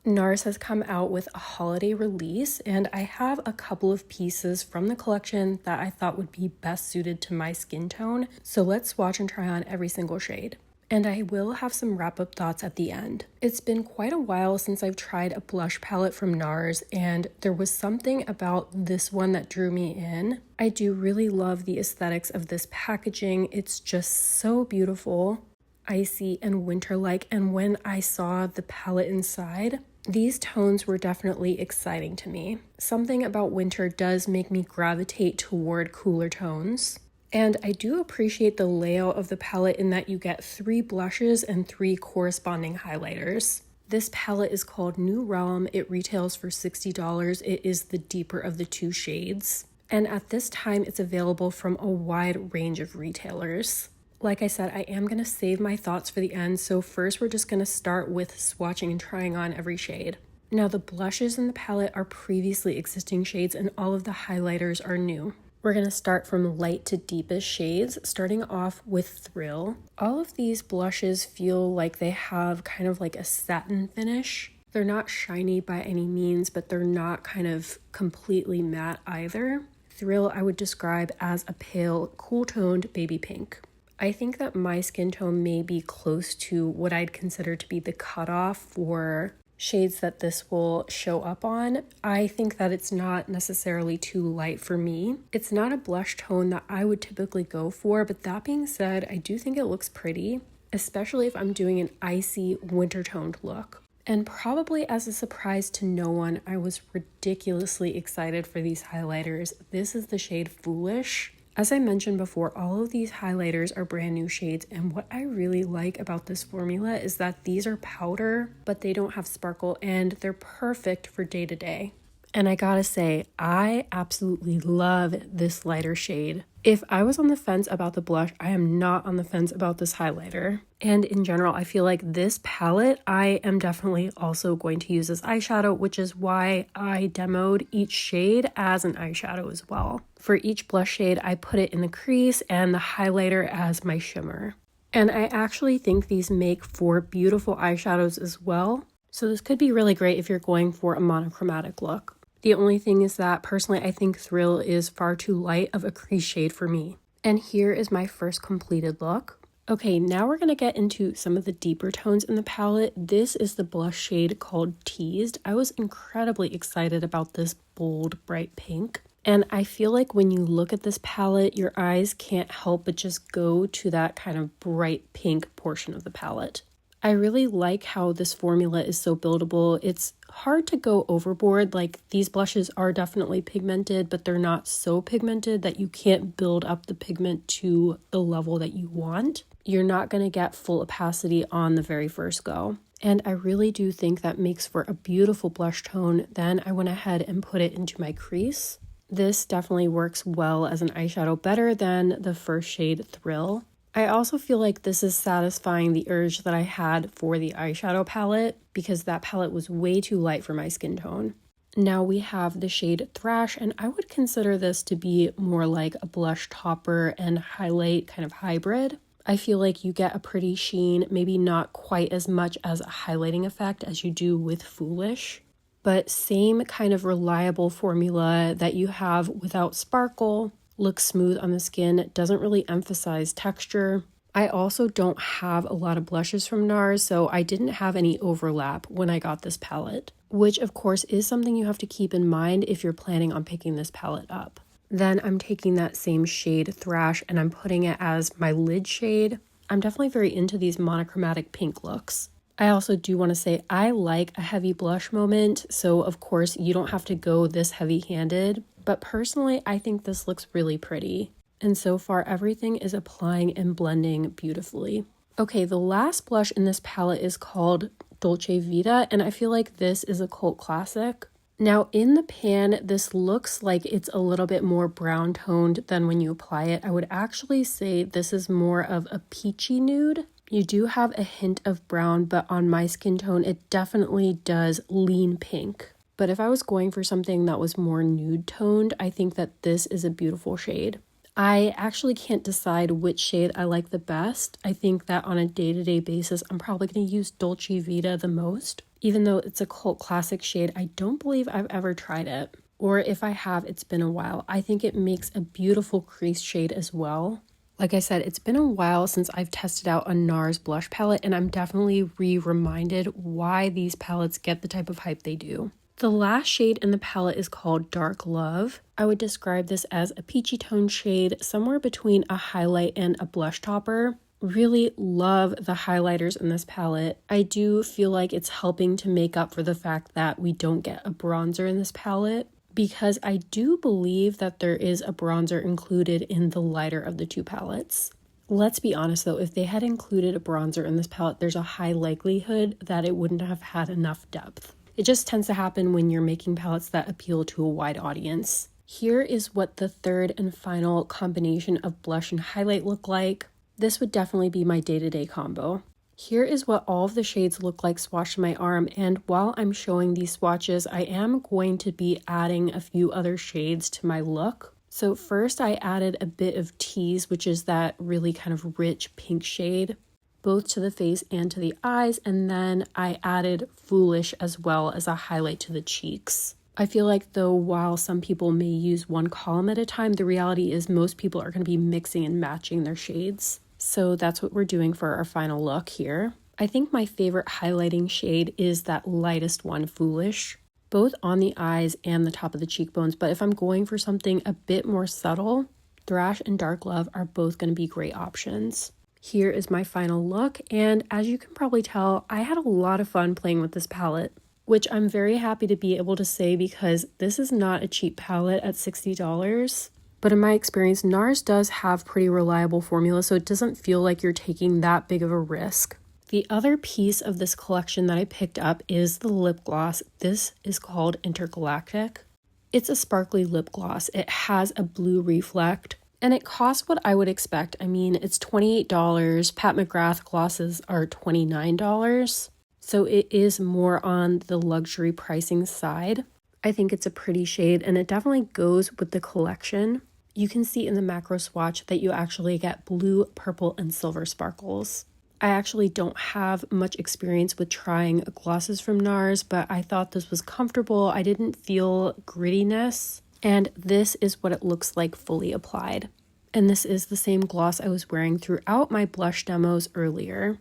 NARS has come out with a holiday release, and I have a couple of pieces from the collection that I thought would be best suited to my skin tone. So let's swatch and try on every single shade. And I will have some wrap-up thoughts at the end. It's been quite a while since I've tried a blush palette from NARS, and there was something about this one that drew me in. I do really love the aesthetics of this packaging. It's just so beautiful, icy and winter-like, and when I saw the palette inside, these tones were definitely exciting to me. Something about winter does make me gravitate toward cooler tones. And I do appreciate the layout of the palette in that you get 3 blushes and 3 corresponding highlighters. This palette is called New Realm. It retails for $60. It is the deeper of the 2 shades. And at this time, it's available from a wide range of retailers. Like I said, I am going to save my thoughts for the end, so first we're just going to start with swatching and trying on every shade. Now the blushes in the palette are previously existing shades and all of the highlighters are new. We're going to start from light to deepest shades, starting off with Thrill. All of these blushes feel like they have kind of like a satin finish. They're not shiny by any means, but they're not kind of completely matte either. Thrill I would describe as a pale, cool-toned baby pink. I think that my skin tone may be close to what I'd consider to be the cutoff for shades that this will show up on. I think that it's not necessarily too light for me. It's not a blush tone that I would typically go for, but that being said, I do think it looks pretty, especially if I'm doing an icy winter toned look. And probably as a surprise to no one, I was ridiculously excited for these highlighters. This is the shade Foolish. As I mentioned before, all of these highlighters are brand new shades, and what I really like about this formula is that these are powder, but they don't have sparkle, and they're perfect for day to day. And I gotta say, I absolutely love this lighter shade. If I was on the fence about the blush, I am not on the fence about this highlighter. And in general, I feel like this palette, I am definitely also going to use as eyeshadow, which is why I demoed each shade as an eyeshadow as well. For each blush shade, I put it in the crease and the highlighter as my shimmer. And I actually think these make for beautiful eyeshadows as well. So this could be really great if you're going for a monochromatic look. The only thing is that personally, I think Thrill is far too light of a crease shade for me. And here is my first completed look. Okay, now we're going to get into some of the deeper tones in the palette. This is the blush shade called Teased. I was incredibly excited about this bold, bright pink. And I feel like when you look at this palette, your eyes can't help but just go to that kind of bright pink portion of the palette. I really like how this formula is so buildable. It's hard to go overboard. Like, these blushes are definitely pigmented, but they're not so pigmented that you can't build up the pigment to the level that you want. You're not going to get full opacity on the very first go. And I really do think that makes for a beautiful blush tone. Then I went ahead and put it into my crease. This definitely works well as an eyeshadow, better than the first shade Thrill. I also feel like this is satisfying the urge that I had for the eyeshadow palette because that palette was way too light for my skin tone. Now we have the shade Thrash, and I would consider this to be more like a blush topper and highlight kind of hybrid. I feel like you get a pretty sheen, maybe not quite as much as a highlighting effect as you do with Foolish, but same kind of reliable formula that you have without sparkle. Looks smooth on the skin, doesn't really emphasize texture. I also don't have a lot of blushes from NARS, so I didn't have any overlap when I got this palette, which of course is something you have to keep in mind if you're planning on picking this palette up. Then I'm taking that same shade Thrash and I'm putting it as my lid shade. I'm definitely very into these monochromatic pink looks. I also do want to say I like a heavy blush moment, so of course you don't have to go this heavy-handed. But personally, I think this looks really pretty. And so far, everything is applying and blending beautifully. Okay, the last blush in this palette is called Dolce Vita, and I feel like this is a cult classic. Now, in the pan, this looks like it's a little bit more brown toned than when you apply it. I would actually say this is more of a peachy nude. You do have a hint of brown, but on my skin tone, it definitely does lean pink. But if I was going for something that was more nude toned, I think that this is a beautiful shade. I actually can't decide which shade I like the best. I think that on a day-to-day basis, I'm probably going to use Dolce Vita the most. Even though it's a cult classic shade, I don't believe I've ever tried it. Or if I have, it's been a while. I think it makes a beautiful crease shade as well. Like I said, it's been a while since I've tested out a NARS blush palette, and I'm definitely reminded why these palettes get the type of hype they do. The last shade in the palette is called Dark Love. I would describe this as a peachy tone shade, somewhere between a highlight and a blush topper. Really love the highlighters in this palette. I do feel like it's helping to make up for the fact that we don't get a bronzer in this palette, because I do believe that there is a bronzer included in the lighter of the two palettes. Let's be honest though, if they had included a bronzer in this palette, there's a high likelihood that it wouldn't have had enough depth. It just tends to happen when you're making palettes that appeal to a wide audience. Here is what the third and final combination of blush and highlight look like. This would definitely be my day-to-day combo. Here is what all of the shades look like swatched on my arm, and while I'm showing these swatches, I am going to be adding a few other shades to my look. So first I added a bit of Tease, which is that really kind of rich pink shade, both to the face and to the eyes, and then I added Foolish as well as a highlight to the cheeks. I feel like though while some people may use one column at a time, the reality is most people are going to be mixing and matching their shades. So that's what we're doing for our final look here. I think my favorite highlighting shade is that lightest one, Foolish, both on the eyes and the top of the cheekbones. But if I'm going for something a bit more subtle, Thrash and Dark Love are both going to be great options. Here is my final look, and as you can probably tell, I had a lot of fun playing with this palette, which I'm very happy to be able to say because this is not a cheap palette at $60. But in my experience, NARS does have pretty reliable formula, so it doesn't feel like you're taking that big of a risk. The other piece of this collection that I picked up is the lip gloss. This is called Intergalactic. It's a sparkly lip gloss. It has a blue reflect, and it costs what I would expect. I mean, it's $28. Pat McGrath glosses are $29. So it is more on the luxury pricing side. I think it's a pretty shade, and it definitely goes with the collection. You can see in the macro swatch that you actually get blue, purple, and silver sparkles. I actually don't have much experience with trying glosses from NARS, but I thought this was comfortable. I didn't feel grittiness, and this is what it looks like fully applied. And this is the same gloss I was wearing throughout my blush demos earlier.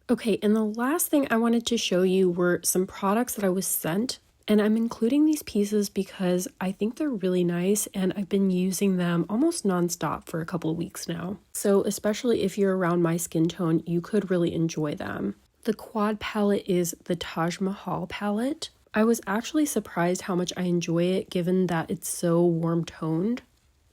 Okay, and the last thing I wanted to show you were some products that I was sent. And I'm including these pieces because I think they're really nice and I've been using them almost nonstop for a couple of weeks now. So especially if you're around my skin tone, you could really enjoy them. The quad palette is the Taj Mahal palette. I was actually surprised how much I enjoy it given that it's so warm toned.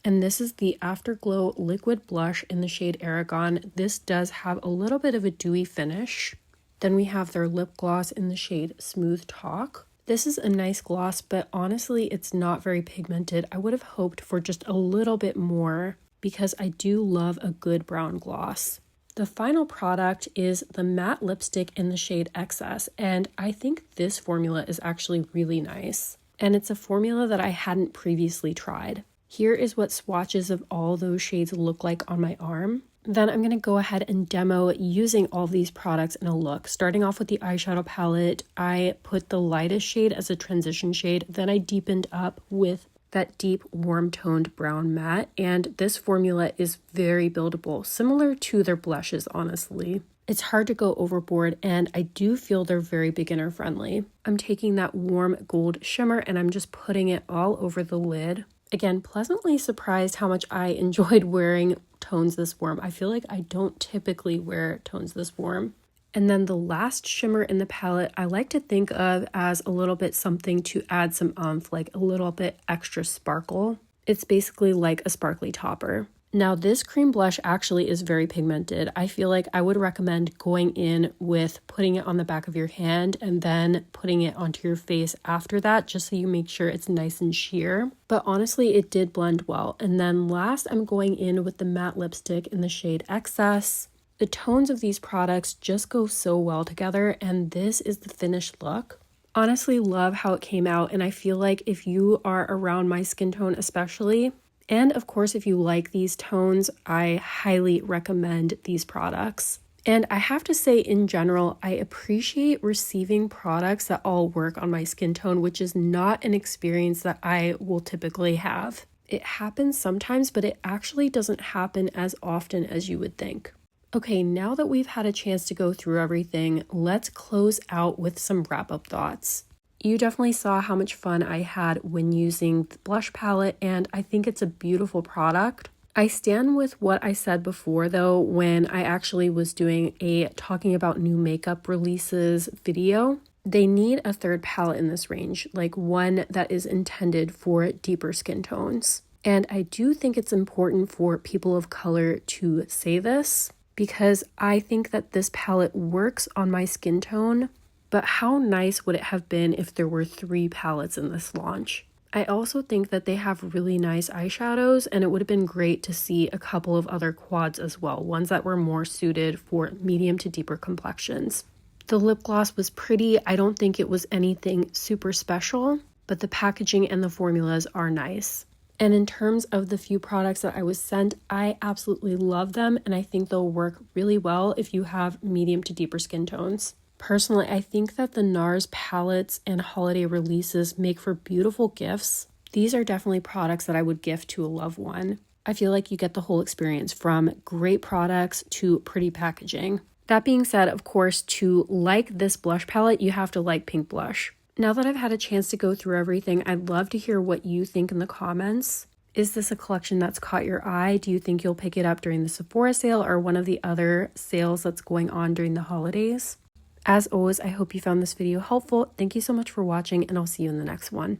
And this is the Afterglow Liquid Blush in the shade Aragon. This does have a little bit of a dewy finish. Then we have their lip gloss in the shade Smooth Talk. This is a nice gloss, but honestly, it's not very pigmented. I would have hoped for just a little bit more because I do love a good brown gloss. The final product is the matte lipstick in the shade XS, and I think this formula is actually really nice. And it's a formula that I hadn't previously tried. Here is what swatches of all those shades look like on my arm. Then I'm going to go ahead and demo using all of these products in a look. Starting off with the eyeshadow palette, I put the lightest shade as a transition shade. Then I deepened up with that deep warm toned brown matte. And this formula is very buildable, similar to their blushes, honestly. It's hard to go overboard, and I do feel they're very beginner friendly. I'm taking that warm gold shimmer and I'm just putting it all over the lid. Again, pleasantly surprised how much I enjoyed wearing tones this warm. I feel like I don't typically wear tones this warm. And then the last shimmer in the palette, I like to think of as a little bit something to add some oomph, like a little bit extra sparkle. It's basically like a sparkly topper. Now this cream blush actually is very pigmented. I feel like I would recommend going in with putting it on the back of your hand and then putting it onto your face after that, just so you make sure it's nice and sheer. But honestly, it did blend well. And then last, I'm going in with the matte lipstick in the shade XS. The tones of these products just go so well together, and this is the finished look. Honestly, love how it came out, and I feel like if you are around my skin tone especially, And of course, if you like these tones, I highly recommend these products. And I have to say, in general, I appreciate receiving products that all work on my skin tone, which is not an experience that I will typically have. It happens sometimes, but it actually doesn't happen as often as you would think. Okay, now that we've had a chance to go through everything, let's close out with some wrap-up thoughts. You definitely saw how much fun I had when using the blush palette, and I think it's a beautiful product. I stand with what I said before though, when I actually was doing a talking about new makeup releases video. They need a third palette in this range, like one that is intended for deeper skin tones. And I do think it's important for people of color to say this, because I think that this palette works on my skin tone, but how nice would it have been if there were 3 palettes in this launch? I also think that they have really nice eyeshadows, and it would have been great to see a couple of other quads as well, ones that were more suited for medium to deeper complexions. The lip gloss was pretty. I don't think it was anything super special, but the packaging and the formulas are nice. And in terms of the few products that I was sent, I absolutely love them, and I think they'll work really well if you have medium to deeper skin tones. Personally, I think that the NARS palettes and holiday releases make for beautiful gifts. These are definitely products that I would gift to a loved one. I feel like you get the whole experience, from great products to pretty packaging. That being said, of course, to like this blush palette, you have to like pink blush. Now that I've had a chance to go through everything, I'd love to hear what you think in the comments. Is this a collection that's caught your eye? Do you think you'll pick it up during the Sephora sale or one of the other sales that's going on during the holidays? As always, I hope you found this video helpful. Thank you so much for watching, and I'll see you in the next one.